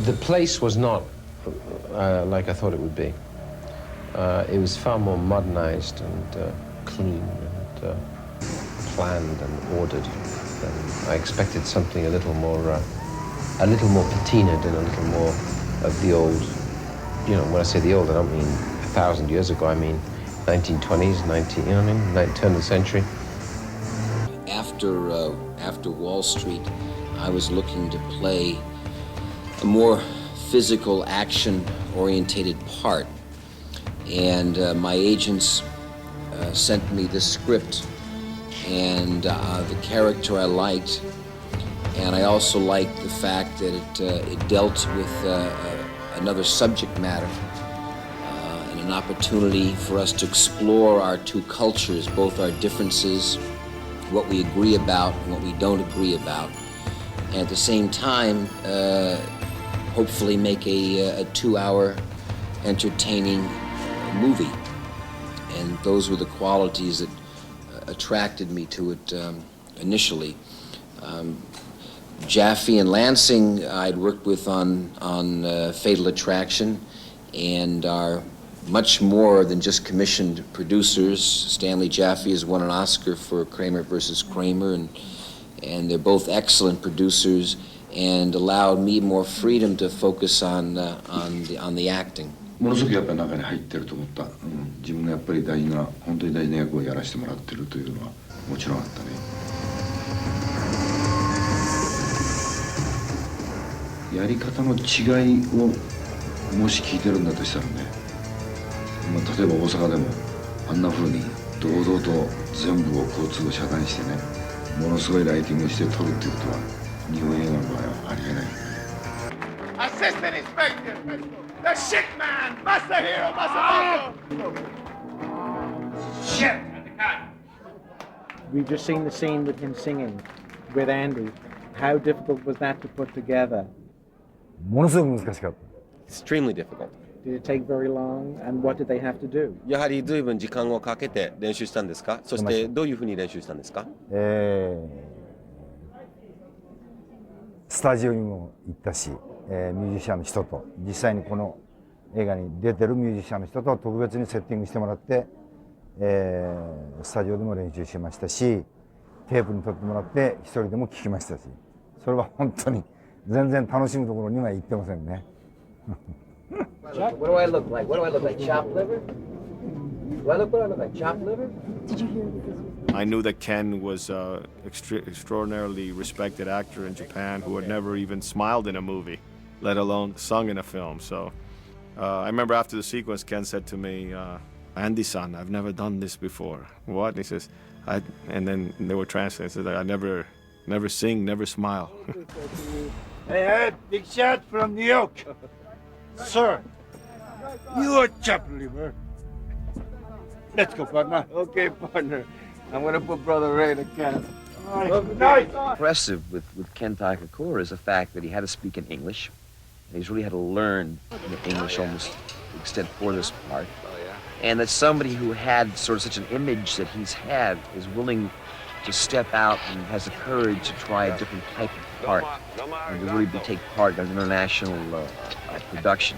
The place was not like I thought it would be. It was far more modernized and clean and planned and ordered than I expected. Something a little more patinaed and a little more of the old. You know, when I say the old, I don't mean 1,000 years ago. I mean 1920s, turn of the century. After Wall Street, I was looking to play a more physical, action-orientated part. And my agents sent me this script and the character I liked. And I also liked the fact that it dealt with another subject matter and an opportunity for us to explore our two cultures, both our differences, what we agree about and what we don't agree about. And at the same time, hopefully make a 2-hour entertaining movie. And those were the qualities that attracted me to it initially. Jaffe and Lansing I'd worked with on Fatal Attraction and are much more than just commissioned producers. Stanley Jaffe has won an Oscar for Kramer versus Kramer, and they're both excellent producers and allowed me more freedom to focus on the acting. ものすごくやっぱり中に入ってると思った、自分がやっぱり本当に大事な役をやらせてもらってるというのはもちろんあったね。やり方の違いをもし聞いてるんだとしたらね、例えば大阪でもあんな風に堂々と全部を交通を遮断してね、ものすごいライティングして撮るっていうことは日本映画の場合はありえない。Assistant Inspector, the shit man, Masahiro Masamoto. Shit. We've just seen the scene with him singing with Andy. How difficult was that to put together? ものすごく難しかった。 Extremely difficult. Did it take very long? And what did they have to do? やはり随分時間をかけて練習したんですか？そしてどういうふうに練習したんですか？スタジオにも行ったし、ミュージシャンの人と実際にこの映画に出てるミュージシャンの人と特別にセッティングしてもらって、スタジオでも練習しましたし、テープに撮ってもらって一人でも聴きましたし、それは本当に全然楽しむところには行ってませんね。What do I look like? What do I look like? Chopped liver? What do I look like? Chopped liver? Did you hear this? I knew that Ken was an extraordinarily respected actor in Japan who had never even smiled in a movie, let alone sung in a film. So I remember after the sequence, Ken said to me, Andy-san, I've never done this before. What? And he says, and then they were translated. I never sing, never smile. Hey, Ed, big shot from New York. Sir, you are chopped liver. Let's go, partner. Okay, partner. I'm going to put Brother Ray in a can. All right. Good night. Impressive with Ken Takakura is the fact that he had to speak in English. And he's really had to learn English almost to the extent for this part. And that somebody who had sort of such an image that he's had is willing to step out and has the courage to try a different type of part and to really take part in an international production.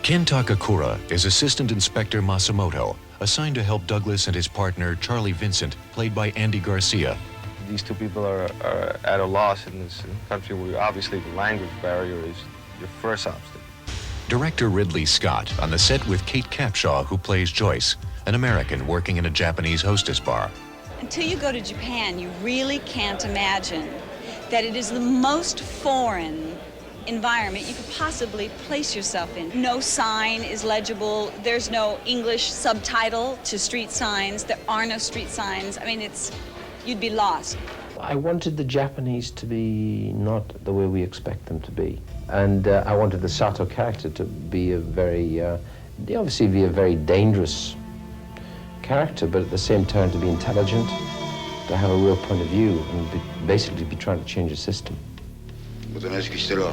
Ken Takakura is Assistant Inspector Masamoto, assigned to help Douglas and his partner, Charlie Vincent, played by Andy Garcia. These two people are at a loss in this country where obviously the language barrier is your first obstacle. Director Ridley Scott on the set with Kate Capshaw, who plays Joyce, an American working in a Japanese hostess bar. Until you go to Japan, you really can't imagine that it is the most foreign environment you could possibly place yourself in. No sign is legible. There's no English subtitle to street signs. There are no street signs. I mean, you'd be lost. I wanted the Japanese to be not the way we expect them to be. And I wanted the Sato character to be obviously be a very dangerous character, but at the same time to be intelligent, to have a real point of view, and basically be trying to change the system. おとなしくしてろ。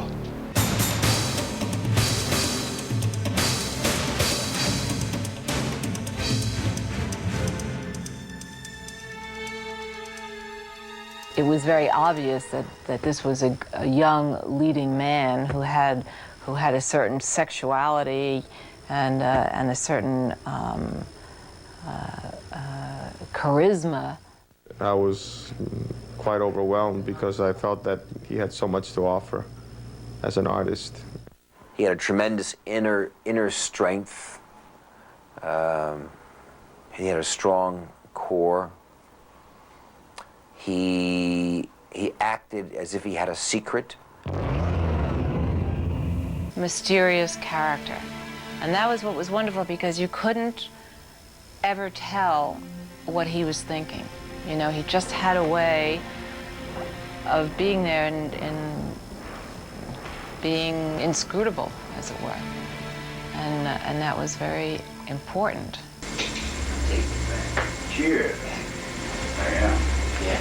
It was very obvious that this was a young leading man who had a certain sexuality and a certain charisma. I was quite overwhelmed because I felt that he had so much to offer as an artist. He had a tremendous inner strength. He had a strong core. He acted as if he had a secret. Mysterious character. And that was what was wonderful, because you couldn't ever tell what he was thinking. You know, he just had a way of being there and being inscrutable, as it were. And that was very important. Cheers. I am. Yeah.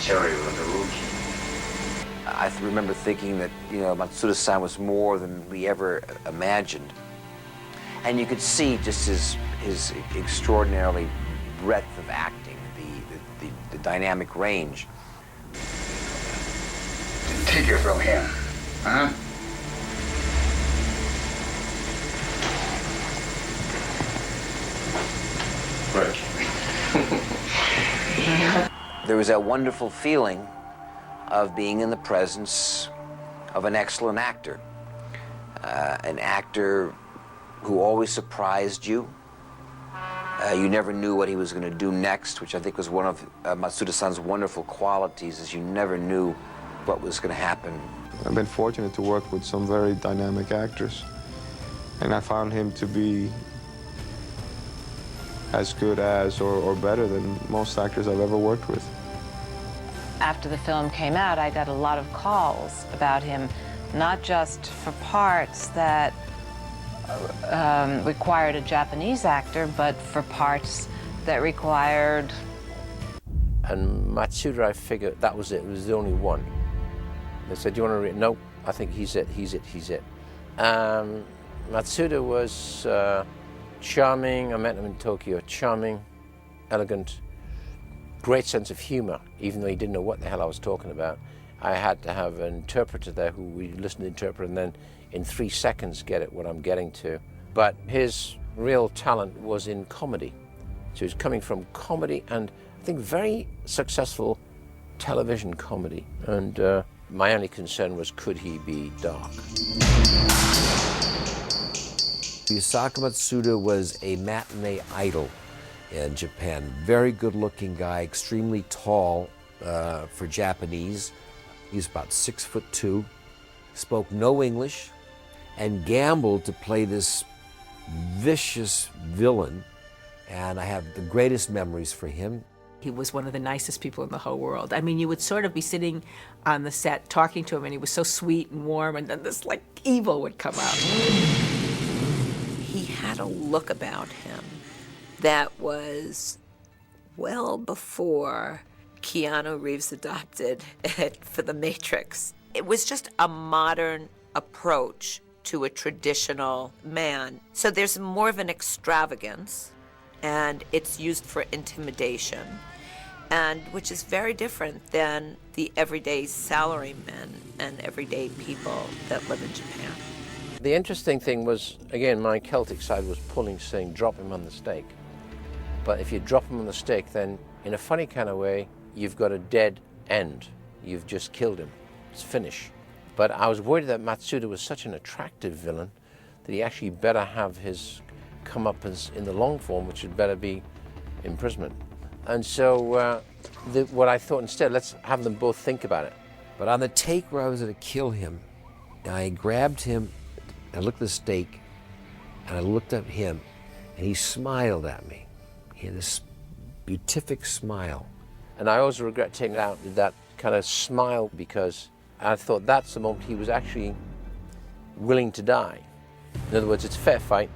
Sorry about the rules. I remember thinking that, you know, Matsuda-san was more than we ever imagined. And you could see just his extraordinarily breadth of acting, the dynamic range. Take it from him, huh? There was that wonderful feeling of being in the presence of an excellent actor. An actor who always surprised you. You never knew what he was going to do next, which I think was one of Matsuda-san's wonderful qualities, is you never knew what was going to happen. I've been fortunate to work with some very dynamic actors, and I found him to be as good as or better than most actors I've ever worked with. After the film came out, I got a lot of calls about him, not just for parts that required a Japanese actor, but for parts that required... And Matsuda, I figured that was it. It was the only one. They said, do you want to read? No, I think he's it. Matsuda was charming. I met him in Tokyo. Charming, elegant, great sense of humor, even though he didn't know what the hell I was talking about. I had to have an interpreter there who would listen to the interpreter and then in 3 seconds get at what I'm getting to. But his real talent was in comedy. So he was coming from comedy and I think very successful television comedy. And my only concern was, could he be dark? Yusaku Matsuda was a matinee idol in Japan. Very good-looking guy, extremely tall for Japanese. He's about 6'2", spoke no English, and gambled to play this vicious villain. And I have the greatest memories for him. He was one of the nicest people in the whole world. I mean, you would sort of be sitting on the set talking to him, and he was so sweet and warm, and then this, like, evil would come out. He had a look about him that was well before Keanu Reeves adopted it for The Matrix. It was just a modern approach to a traditional man. So there's more of an extravagance, and it's used for intimidation, and which is very different than the everyday salarymen and everyday people that live in Japan. The interesting thing was, again, my Celtic side was pulling, saying, drop him on the stake. But if you drop him on the stake, then in a funny kind of way, you've got a dead end. You've just killed him. It's finished. But I was worried that Matsuda was such an attractive villain that he actually better have his comeuppance in the long form, which would better be imprisonment. And so what I thought instead, let's have them both think about it. But on the take where I was going to kill him, I grabbed him, I looked at the stake, and I looked at him, and he smiled at me. He had this beatific smile. And I always regret taking out that kind of smile, because I thought that's the moment he was actually willing to die. In other words, it's a fair fight.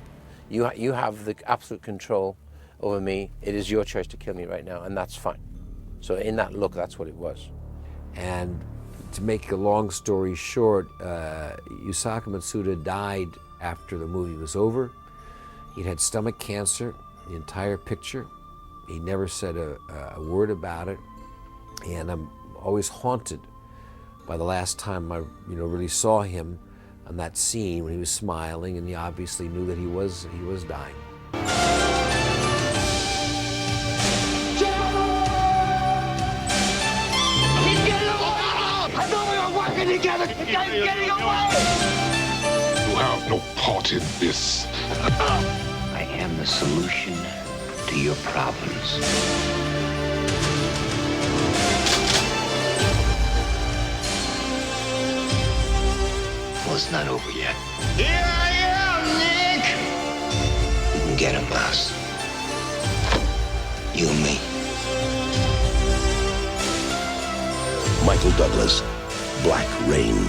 You have the absolute control over me. It is your choice to kill me right now, and that's fine. So in that look, that's what it was. And to make a long story short, Yusaku Matsuda died after the movie was over. He'd had stomach cancer, the entire picture. He never said a word about it, and I'm always haunted by the last time I really saw him on that scene when he was smiling, and he obviously knew that he was dying. I thought we were working together. The guy's getting away. You have no part in this. I am the solution to your problems. Well, it's not over yet. Here I am, Nick. You can get him, boss. You and me. Michael Douglas, Black Rain.